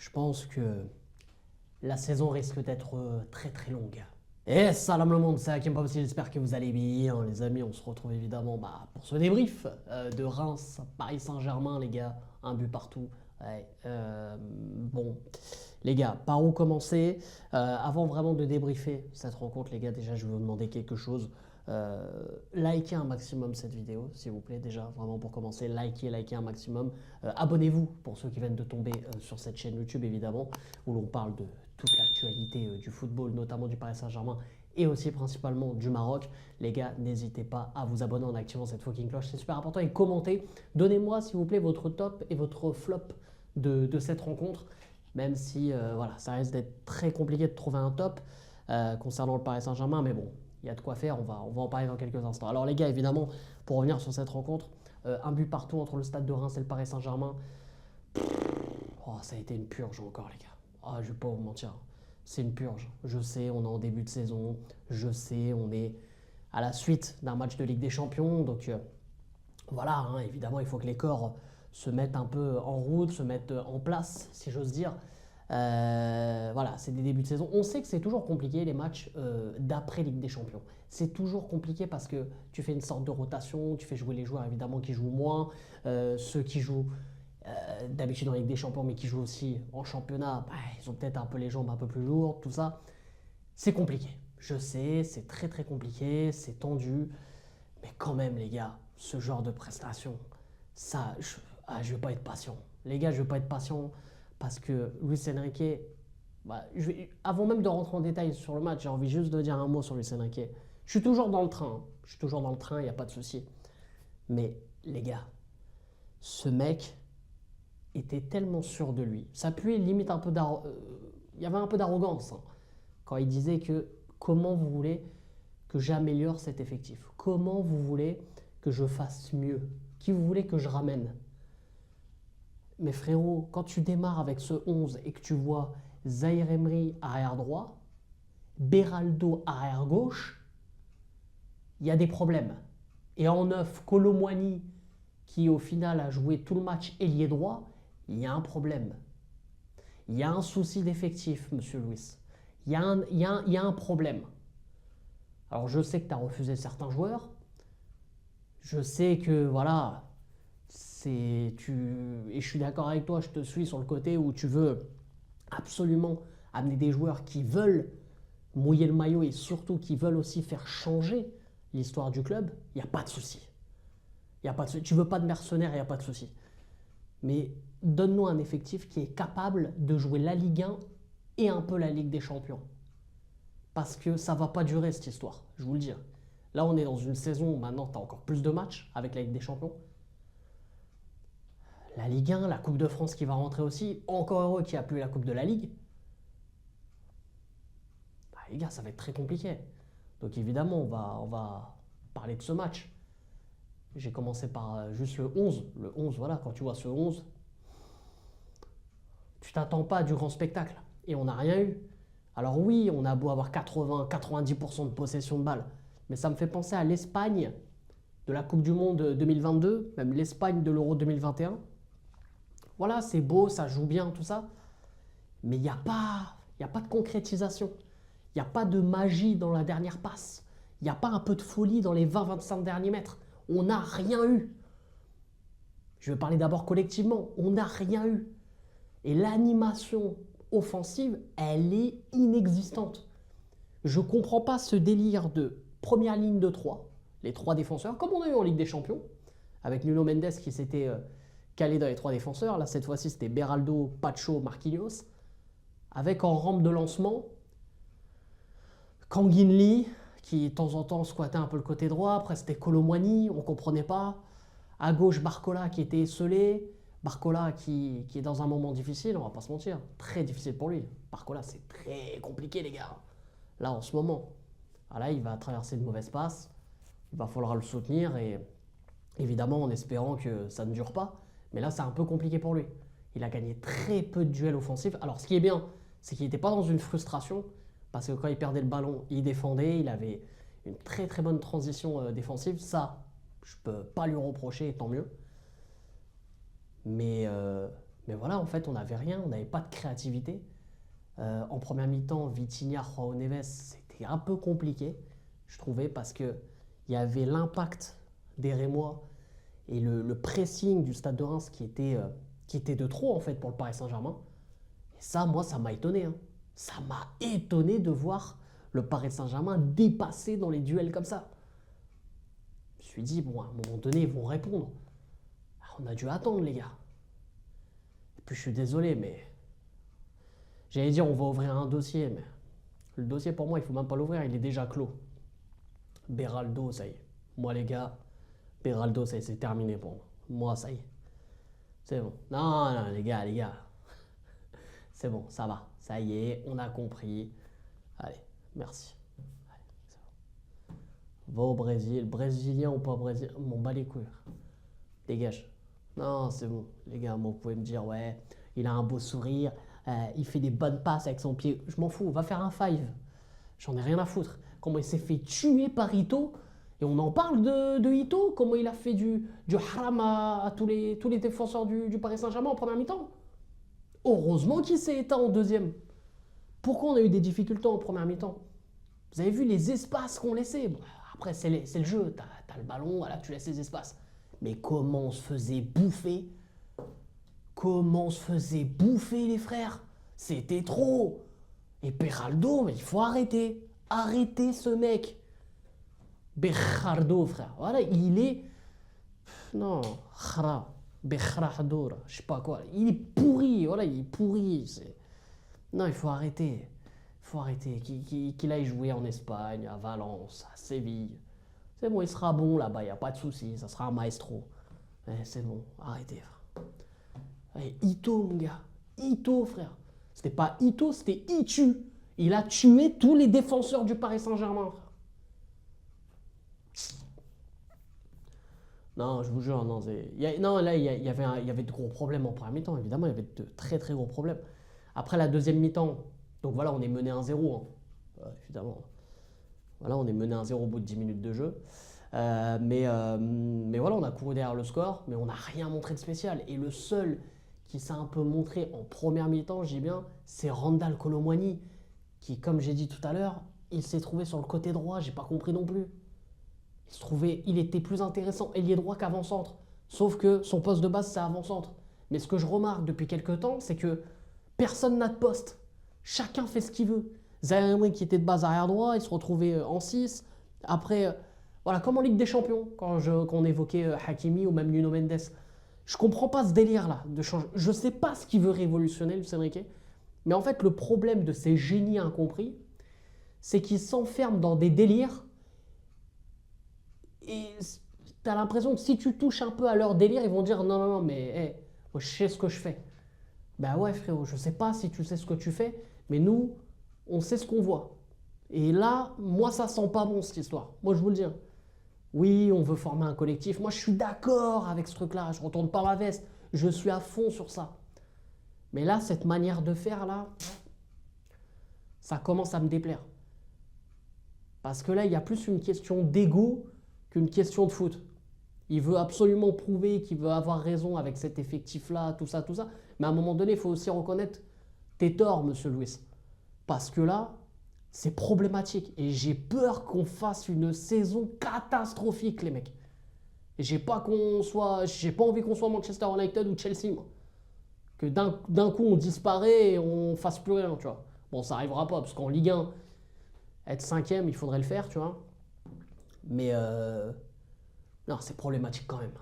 Je pense que la saison risque d'être très très longue. Et salam le monde, c'est Hakim Pamsi, j'espère que vous allez bien les amis. On se retrouve évidemment pour ce débrief de Reims, Paris Saint-Germain les gars, un but partout. Ouais, bon, les gars, par où commencer? Avant vraiment de débriefer cette rencontre les gars, déjà je vais vous demander quelque chose. Likez un maximum cette vidéo s'il vous plaît, déjà vraiment pour commencer, likez un maximum. Abonnez-vous pour ceux qui viennent de tomber sur cette chaîne YouTube évidemment, où l'on parle de toute l'actualité du football, notamment du Paris Saint-Germain et aussi principalement du Maroc. Les gars, n'hésitez pas à vous abonner en activant cette fucking cloche, c'est super important. Et commentez, donnez-moi s'il vous plaît votre top et votre flop de cette rencontre, même si voilà, ça risque d'être très compliqué de trouver un top concernant le Paris Saint-Germain, mais bon, il y a de quoi faire, on va en parler dans quelques instants. Alors les gars, évidemment, pour revenir sur cette rencontre, un but partout entre le stade de Reims et le Paris Saint-Germain, oh, ça a été une purge encore les gars. Oh, je vais pas vous mentir, c'est une purge. Je sais, on est en début de saison, je sais, on est à la suite d'un match de Ligue des Champions, donc voilà, hein, évidemment, il faut que les corps se mettent un peu en route, se mettent en place, si j'ose dire. Voilà, c'est des débuts de saison. On sait que c'est toujours compliqué les matchs d'après Ligue des Champions. C'est toujours compliqué parce que tu fais une sorte de rotation, tu fais jouer les joueurs évidemment qui jouent moins, ceux qui jouent d'habitude en Ligue des Champions mais qui jouent aussi en championnat, bah, ils ont peut-être un peu les jambes un peu plus lourdes, tout ça. C'est compliqué. Je sais, c'est très très compliqué, c'est tendu, mais quand même les gars, ce genre de prestation, ça, je vais pas être patient. Les gars, je vais pas être patient parce que Luis Enrique, bah, avant même de rentrer en détail sur le match, j'ai envie juste de dire un mot sur Luis Enrique. Je suis toujours dans le train, hein. Je suis toujours dans le train, il n'y a pas de souci. Mais les gars, ce mec était tellement sûr de lui. Ça puait limite un peu il y avait un peu d'arrogance hein, quand il disait que comment vous voulez que j'améliore cet effectif? Comment vous voulez que je fasse mieux? Qui vous voulez que je ramène? Mais frérot, quand tu démarres avec ce 11 et que tu vois Zahir Emery arrière droit, Beraldo arrière gauche, il y a des problèmes. Et en neuf, Kolo Muani, qui au final a joué tout le match ailier droit, il y a un problème. Il y a un souci d'effectif, monsieur Louis. Il y a un problème. Alors je sais que tu as refusé certains joueurs. Je sais que voilà, et je suis d'accord avec toi, je te suis sur le côté où tu veux absolument amener des joueurs qui veulent mouiller le maillot et surtout qui veulent aussi faire changer l'histoire du club. Il n'y a pas de souci. Il y a pas de souci. Tu veux pas de mercenaires, il n'y a pas de souci. Mais donne-nous un effectif qui est capable de jouer la Ligue 1 et un peu la Ligue des Champions. Parce que ça ne va pas durer cette histoire, je vous le dis. Là, on est dans une saison où maintenant, tu as encore plus de matchs avec la Ligue des Champions. La Ligue 1, la Coupe de France qui va rentrer aussi. Encore heureux qu'il n'y a plus la Coupe de la Ligue. Bah, les gars, ça va être très compliqué. Donc évidemment, on va parler de ce match. J'ai commencé par juste le 11. Le 11, voilà, quand tu vois ce 11, tu t'attends pas à du grand spectacle. Et on n'a rien eu. Alors oui, on a beau avoir 80-90% de possession de balle. Mais ça me fait penser à l'Espagne de la Coupe du Monde 2022, même l'Espagne de l'Euro 2021. Voilà, c'est beau, ça joue bien, tout ça. Mais il n'y a pas de concrétisation. Il n'y a pas de magie dans la dernière passe. Il n'y a pas un peu de folie dans les 20-25 derniers mètres. On n'a rien eu. Je vais parler d'abord collectivement. On n'a rien eu. Et l'animation offensive, elle est inexistante. Je ne comprends pas ce délire de première ligne de 3, les 3 défenseurs, comme on a eu en Ligue des Champions, avec Nuno Mendes qui s'était calé dans les 3 défenseurs. Là, cette fois-ci, c'était Beraldo, Pacho, Marquinhos. Avec en rampe de lancement, Kangin Lee, qui de temps en temps squattait un peu le côté droit. Après, c'était Kolo Muani, on ne comprenait pas. À gauche, Barcola qui était esselé. Barcola qui est dans un moment difficile, on va pas se mentir. Très difficile pour lui. Barcola, c'est très compliqué, les gars. Là, en ce moment. Ah là, il va traverser de mauvaises passes. Il va falloir le soutenir et évidemment en espérant que ça ne dure pas. Mais là, c'est un peu compliqué pour lui. Il a gagné très peu de duels offensifs. Alors, ce qui est bien, c'est qu'il n'était pas dans une frustration parce que quand il perdait le ballon, il défendait. Il avait une très très bonne transition défensive. Ça, je peux pas lui reprocher, tant mieux. Mais Mais voilà, en fait, on n'avait rien, on n'avait pas de créativité. En première mi-temps, Vitinha, João Neves, c'était un peu compliqué, je trouvais, parce qu'il y avait l'impact des Rémois et le pressing du Stade de Reims qui était de trop, en fait, pour le Paris Saint-Germain. Et ça, moi, ça m'a étonné, hein. Ça m'a étonné de voir le Paris Saint-Germain dépasser dans les duels comme ça. Je me suis dit, bon, à un moment donné, ils vont répondre. Alors, on a dû attendre, les gars. Et puis, je suis désolé, mais j'allais dire, on va ouvrir un dossier, mais le dossier, pour moi, il ne faut même pas l'ouvrir, il est déjà clos. Beraldo, ça y est. Moi, les gars, Beraldo, ça y est, c'est terminé pour moi. Moi, ça y est. C'est bon. Non, non, les gars. C'est bon, ça va. Ça y est, on a compris. Allez, merci. Allez, c'est bon. Va au Brésil. Brésilien ou pas brésilien, m'en bat les couilles. Dégage. Non, c'est bon. Les gars, moi, vous pouvez me dire, ouais, il a un beau sourire, il fait des bonnes passes avec son pied. Je m'en fous, va faire un five. J'en ai rien à foutre. Comment il s'est fait tuer par Ito. Et on en parle de Ito, comment il a fait du haram à tous les défenseurs du Paris Saint-Germain en première mi-temps. Heureusement qu'il s'est éteint en deuxième. Pourquoi on a eu des difficultés en première mi-temps? Vous avez vu les espaces qu'on laissait. Bon, après, c'est le jeu. T'as le ballon, voilà, tu laisses les espaces. Mais comment on se faisait bouffer? Comment on se faisait bouffer, les frères? C'était trop. Et Beraldo, mais il faut arrêter. Arrêtez ce mec. Berardo, frère. Voilà, il est. Non, Khra. Berardo, je sais pas quoi. Il est pourri. Voilà, il est pourri. Non, il faut arrêter. Il faut arrêter. Qu'il aille jouer en Espagne, à Valence, à Séville. C'est bon, il sera bon là-bas, il n'y a pas de souci. Ça sera un maestro. C'est bon, arrêtez, frère. Allez, Ito, mon gars. Ito, frère. C'était pas Ito, c'était Itu. Il a tué tous les défenseurs du Paris Saint-Germain, frère. Non, je vous jure, non. Non, là, il y avait de gros problèmes en première mi-temps, évidemment. Il y avait de très, très gros problèmes. Après la deuxième mi-temps, donc voilà, on est mené 1-0, hein. Évidemment. Voilà, on est mené 1-0 au bout de 10 minutes de jeu. Mais voilà, on a couru derrière le score, mais on n'a rien montré de spécial. Et le seul qui s'est un peu montré en première mi-temps, je dis bien, c'est Randal Kolo Muani, qui, comme j'ai dit tout à l'heure, il s'est trouvé sur le côté droit, j'ai pas compris non plus. Il était plus intéressant ailier droit qu'avant-centre. Sauf que son poste de base, c'est avant-centre. Mais ce que je remarque depuis quelques temps, c'est que personne n'a de poste. Chacun fait ce qu'il veut. Zaire Emery, qui était de base arrière droit, il se retrouvait en 6. Après, voilà, comme en Ligue des Champions, quand on évoquait Hakimi ou même Nuno Mendes. Je comprends pas ce délire-là de changer. Je sais pas ce qu'il veut révolutionner, Luis Enrique. Mais en fait, le problème de ces génies incompris, c'est qu'ils s'enferment dans des délires. Et tu as l'impression que si tu touches un peu à leur délire, ils vont dire non, non, non, mais hey, moi, je sais ce que je fais. Ben ouais, frérot, je sais pas si tu sais ce que tu fais, mais nous, on sait ce qu'on voit. Et là, moi, ça sent pas bon cette histoire. Moi, je vous le dis. Oui, on veut former un collectif. Moi, je suis d'accord avec ce truc-là. Je retourne pas ma veste. Je suis à fond sur ça. Mais là, cette manière de faire, là, ça commence à me déplaire. Parce que là, il y a plus une question d'ego qu'une question de foot. Il veut absolument prouver qu'il veut avoir raison avec cet effectif-là, tout ça, tout ça. Mais à un moment donné, il faut aussi reconnaître tes torts, monsieur Louis. Parce que là, c'est problématique. Et j'ai peur qu'on fasse une saison catastrophique, les mecs. Et j'ai pas envie qu'on soit Manchester United ou Chelsea, moi. Que d'un coup, on disparaît et on fasse plus rien, tu vois. Bon, ça arrivera pas, parce qu'en Ligue 1, être cinquième, il faudrait le faire, tu vois. Mais non, c'est problématique quand même.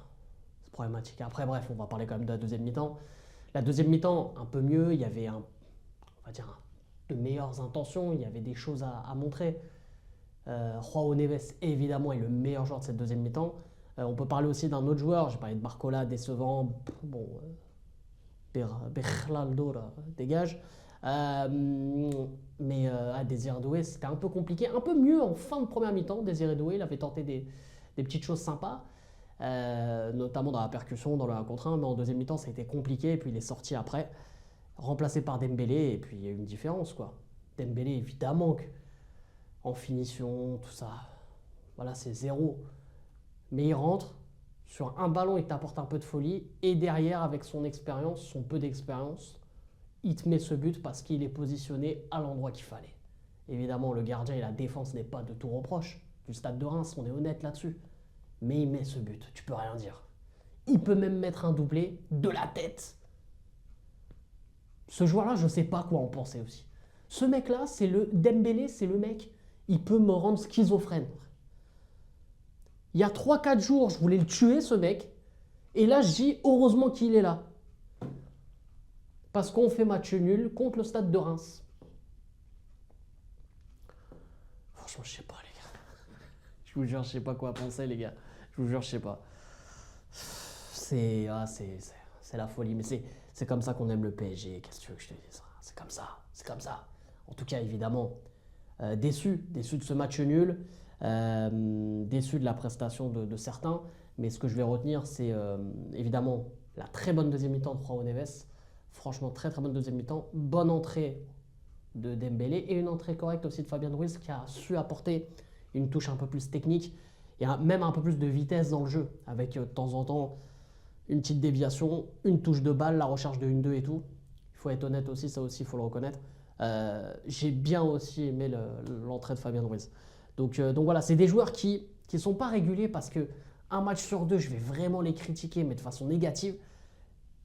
C'est problématique. Après, bref, on va parler quand même de la deuxième mi-temps. La deuxième mi-temps, un peu mieux. Il y avait on va dire, de meilleures intentions. Il y avait des choses à montrer. João Neves, évidemment, est le meilleur joueur de cette deuxième mi-temps. On peut parler aussi d'un autre joueur. J'ai parlé de Barcola, décevant. Bon, Beraldo, là, dégage. Mais à Désiré Doué, c'était un peu compliqué. Un peu mieux en fin de première mi-temps. Désiré Doué, il avait tenté des petites choses sympas, notamment dans la percussion, dans le 1 contre 1. Mais en deuxième mi-temps, ça a été compliqué. Et puis il est sorti après, remplacé par Dembélé. Et puis il y a eu une différence, quoi. Dembélé, évidemment, en finition, tout ça, voilà, c'est zéro. Mais il rentre Sur un ballon, il t'apporte un peu de folie. Et derrière, avec son expérience, son peu d'expérience, il te met ce but parce qu'il est positionné à l'endroit qu'il fallait. Évidemment, le gardien et la défense n'est pas de tout reproche. Du Stade de Reims, on est honnête là-dessus. Mais il met ce but, tu peux rien dire. Il peut même mettre un doublé de la tête. Ce joueur-là, je ne sais pas quoi en penser aussi. Ce mec-là, c'est le Dembélé, c'est le mec, il peut me rendre schizophrène. Il y a 3-4 jours, je voulais le tuer, ce mec. Et là, je dis, heureusement qu'il est là. Parce qu'on fait match nul contre le Stade de Reims. Franchement, je sais pas, les gars. Je vous jure, je sais pas quoi penser, les gars. Je vous jure, je sais pas. C'est la folie. Mais c'est comme ça qu'on aime le PSG. Qu'est-ce que tu veux que je te dise? C'est comme ça. C'est comme ça. En tout cas, évidemment, déçu de ce match nul. Déçu de la prestation de certains. Mais ce que je vais retenir, c'est évidemment la très bonne deuxième mi-temps de João Neves. Franchement, très très bonne deuxième mi-temps. Bonne entrée de Dembélé et une entrée correcte aussi de Fabien Ruiz qui a su apporter une touche un peu plus technique et même un peu plus de vitesse dans le jeu avec de temps en temps une petite déviation, une touche de balle, la recherche de 1-2 et tout. Il faut être honnête aussi, ça aussi il faut le reconnaître. J'ai bien aussi aimé l'entrée de Fabien Ruiz. Donc voilà, c'est des joueurs qui ne sont pas réguliers parce que un match sur deux, je vais vraiment les critiquer mais de façon négative.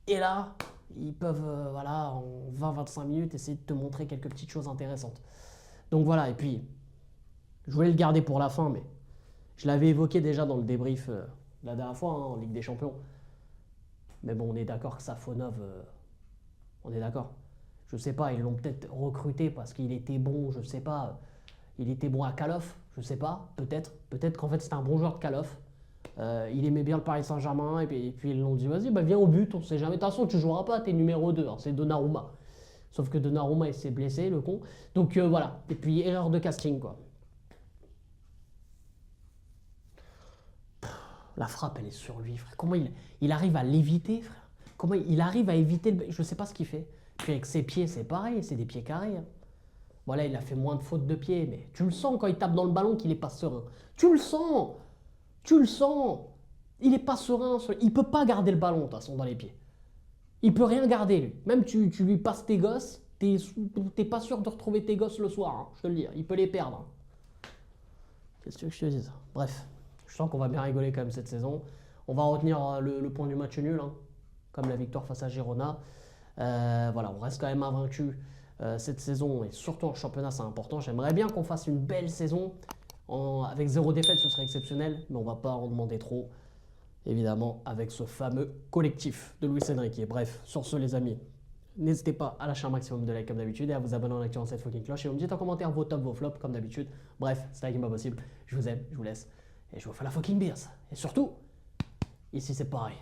Et là, ils peuvent, voilà, en 20-25 minutes, essayer de te montrer quelques petites choses intéressantes. Donc voilà, et puis, je voulais le garder pour la fin, mais je l'avais évoqué déjà dans le débrief la dernière fois, en Ligue des Champions. Mais bon, on est d'accord que Safonov, on est d'accord. Je sais pas, ils l'ont peut-être recruté parce qu'il était bon, je sais pas. Il était bon à Call of, je sais pas, peut-être. Peut-être qu'en fait, c'était un bon joueur de Call of. Il aimait bien le Paris Saint-Germain et puis ils l'ont dit vas-y viens au but, on sait jamais, de toute façon tu joueras pas, t'es numéro 2, c'est Donnarumma. Sauf que Donnarumma il s'est blessé le con. Donc voilà, et puis erreur de casting quoi. La frappe elle est sur lui frère. Comment il arrive à l'éviter frère? Comment il arrive à éviter je sais pas ce qu'il fait. Puis avec ses pieds c'est pareil, c'est des pieds carrés. Voilà, il a fait moins de fautes de pieds, mais tu le sens quand il tape dans le ballon qu'il est pas serein. Tu le sens. Tu le sens. Il n'est pas serein. Il ne peut pas garder le ballon, de toute façon, dans les pieds. Il peut rien garder, lui. Même tu lui passes tes gosses, t'es pas sûr de retrouver tes gosses le soir, hein, je te le dis. Il peut les perdre. Qu'est-ce que tu veux que je te dise? Bref, je sens qu'on va bien rigoler quand même cette saison. On va retenir le point du match nul, hein, comme la victoire face à Girona. Voilà, on reste quand même invaincu cette saison, et surtout en championnat, c'est important. J'aimerais bien qu'on fasse une belle saison. Avec 0 défaite, ce serait exceptionnel, mais on ne va pas en demander trop, évidemment, avec ce fameux collectif de Luis Enrique. Bref, sur ce, les amis, n'hésitez pas à lâcher un maximum de likes comme d'habitude et à vous abonner en activant cette fucking cloche. Et vous me dites en commentaire vos tops, vos flops, comme d'habitude. Bref, c'est avec pas possible. Je vous aime, je vous laisse, et je vous fais la fucking beers. Et surtout, ici c'est pareil.